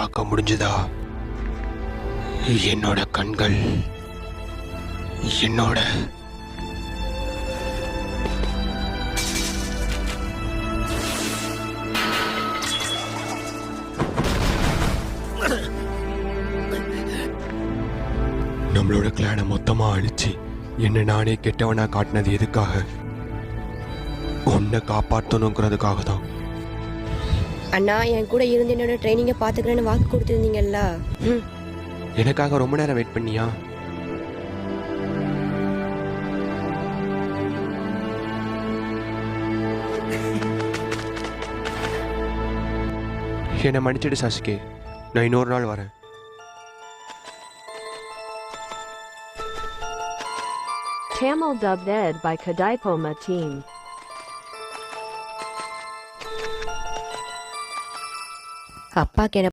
பார்க்க முடிஞ்சதா? என்னோட கண்கள் என்னோட நம்மளோட கிளானை மொத்தமா அழிச்சு என்ன நானே கெட்டவனா காட்டினது எதுக்காக? உன்னை காப்பாற்றணுங்கிறதுக்காக தான். அண்ணா, என் கூட இருந்து என்னோட ட்ரைனிங்கை பார்த்துக்கிறேன்னு வாக்கு கொடுத்துருந்தீங்கல்ல. எனக்காக ரொம்ப நேரம் வெயிட் பண்ணியா? என்னை மன்னிச்சிடு சாசுகே, நான் இன்னொரு நாள் வரேன். Tamil dubbed Ed by Kadaipoma team. அப்பாக்கு என்ன